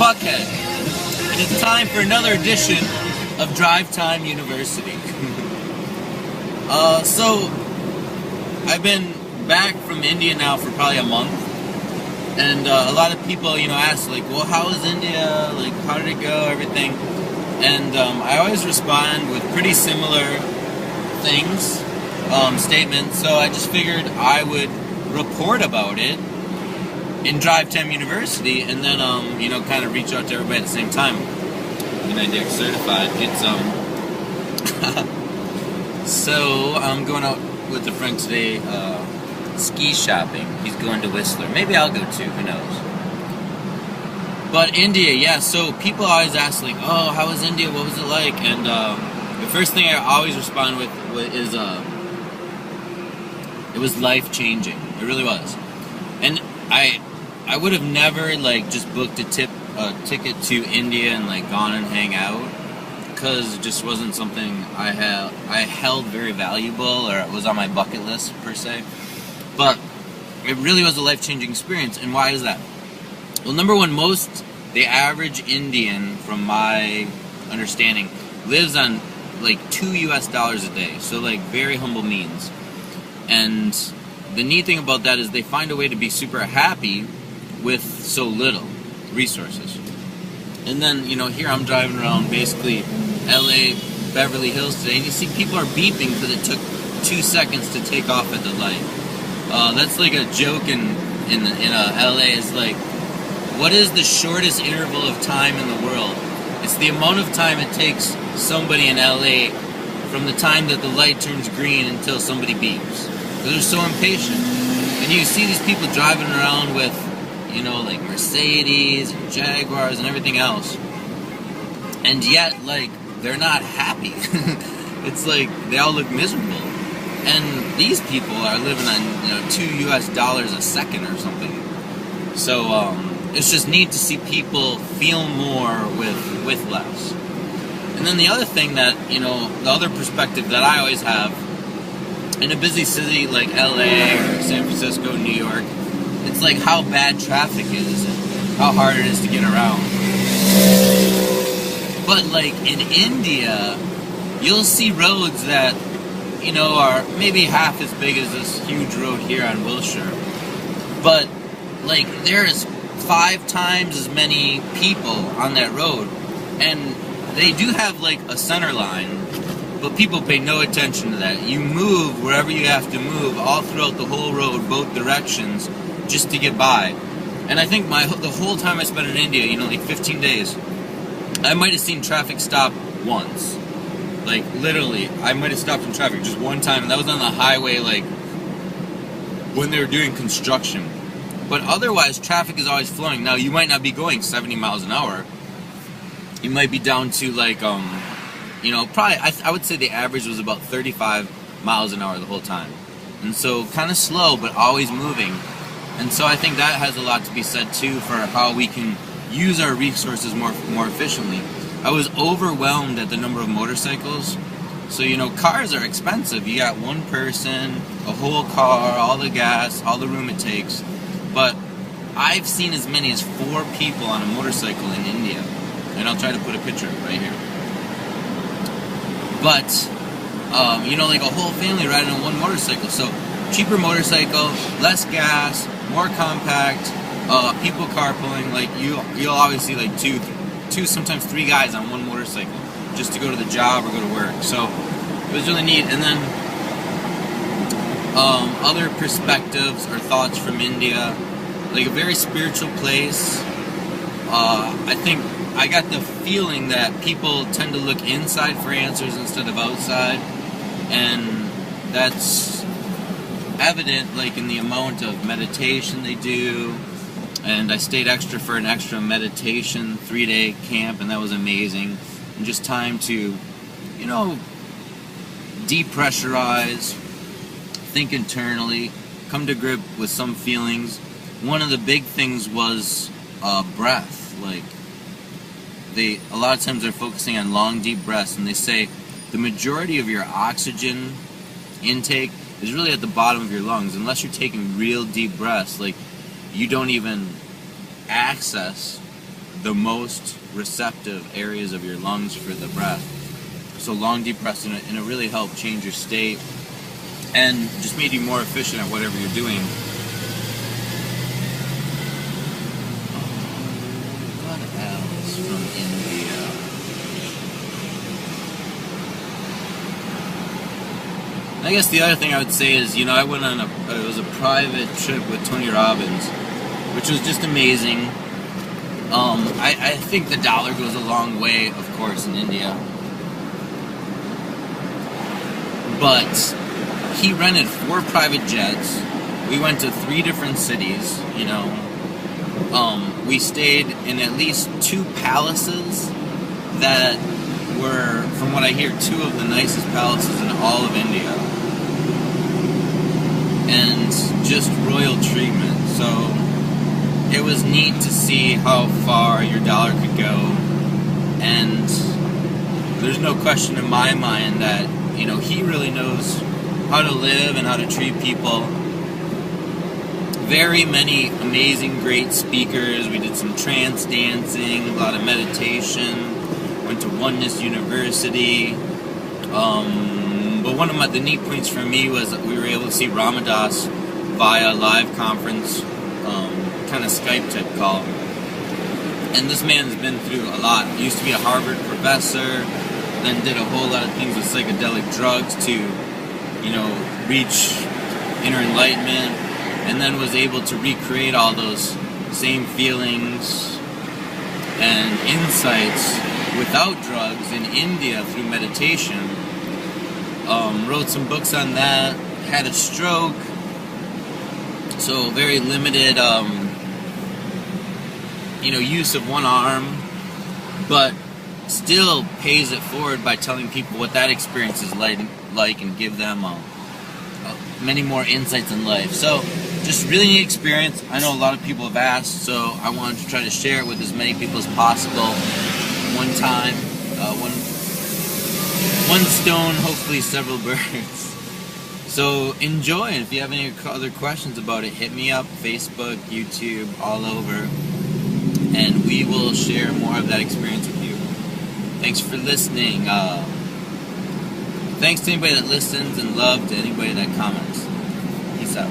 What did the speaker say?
Buckhead, and it's time for another edition of Drive Time University. So, I've been back from India now for probably a month, and a lot of people, ask, like, well, how was India? Like, how did it go? Everything. And I always respond with pretty similar things, statements, so I just figured I would report about it in Drive Time University, and then, kind of reach out to everybody at the same time. And I did certified. It's, so I'm going out with a friend today, ski shopping. He's going to Whistler. Maybe I'll go too, who knows. But India, yeah, so people always ask, like, oh, how was India? What was it like? And the first thing I always respond with is, it was life-changing. It really was. And I would have never, like, just booked a ticket to India and, like, gone and hang out, because it just wasn't something I held very valuable, or it was on my bucket list, per se. But it really was a life-changing experience. And why is that? Well, number one, the average Indian, from my understanding, lives on like $2 a day. So like very humble means. And the neat thing about that is they find a way to be super happy with so little resources. And then, here I'm driving around basically LA, Beverly Hills today, and you see people are beeping because it took 2 seconds to take off at the light. That's like a joke in LA. It's like, what is the shortest interval of time in the world? It's the amount of time it takes somebody in LA from the time that the light turns green until somebody beeps. Because they're so impatient. And you see these people driving around with, like Mercedes and Jaguars and everything else. And yet, like, they're not happy. It's like they all look miserable. And these people are living on, $2 a second or something. So, it's just neat to see people feel more with less. And then the other thing that, the other perspective that I always have, in a busy city like LA or San Francisco, New York, it's like how bad traffic is and how hard it is to get around. But like in India, you'll see roads that, are maybe half as big as this huge road here on Wilshire. But like there's 5 times as many people on that road, and they do have like a center line, but people pay no attention to that. You move wherever you have to move all throughout the whole road, both directions, just to get by. And I think the whole time I spent in India, like 15 days, I might have seen traffic stop once. Like literally, I might have stopped in traffic just one time, and that was on the highway, like when they were doing construction. But otherwise, traffic is always flowing. Now, you might not be going 70 miles an hour. You might be down to like, probably, I would say the average was about 35 miles an hour the whole time. And so kind of slow, but always moving. And so I think that has a lot to be said too for how we can use our resources more efficiently. I was overwhelmed at the number of motorcycles. So, cars are expensive. You got one person, a whole car, all the gas, all the room it takes. But I've seen as many as 4 people on a motorcycle in India. And I'll try to put a picture of it right here. But, like a whole family riding on one motorcycle. So, cheaper motorcycle, less gas, more compact, people carpooling. Like, you'll always see like two, sometimes 3 guys on one motorcycle just to go to the job or go to work. So, it was really neat. And then, other perspectives or thoughts from India, like a very spiritual place. I think I got the feeling that people tend to look inside for answers instead of outside, and that's evident like in the amount of meditation they do. And I stayed extra for an extra meditation 3-day camp, and that was amazing. And just time to, depressurize, think internally, come to grip with some feelings. One of the big things was breath. Like, a lot of times they're focusing on long, deep breaths, and they say the majority of your oxygen intake is really at the bottom of your lungs. Unless you're taking real deep breaths, like, you don't even access the most receptive areas of your lungs for the breath. So long deep breaths, and it really helped change your state and just made you more efficient at whatever you're doing. What else from India? I guess the other thing I would say is, I went on it was a private trip with Tony Robbins, which was just amazing. I think the dollar goes a long way, of course, in India. But he rented 4 private jets. We went to 3 different cities, We stayed in at least 2 palaces that were, from what I hear, 2 of the nicest palaces in all of India. And just royal treatment. So it was neat to see how far your dollar could go. And there's no question in my mind that, he really knows how to live and how to treat people. Very many amazing, great speakers. We did some trance dancing, a lot of meditation. Went to Oneness University. But one of the neat points for me was that we were able to see Ramadas via live conference, kind of Skype type call. And this man's been through a lot. He used to be a Harvard professor, then did a whole lot of things with psychedelic drugs to, reach inner enlightenment, and then was able to recreate all those same feelings and insights without drugs in India through meditation. Wrote some books on that, had a stroke, so very limited, use of one arm, but still pays it forward by telling people what that experience is like and give them many more insights in life. So, just really neat experience. I know a lot of people have asked, so I wanted to try to share it with as many people as possible. One time, one stone, hopefully several birds. So enjoy, and if you have any other questions about it, hit me up, Facebook, YouTube, all over, and we will share more of that experience with you. Thanks for listening. Thanks to anybody that listens, and love to anybody that comments. Peace out.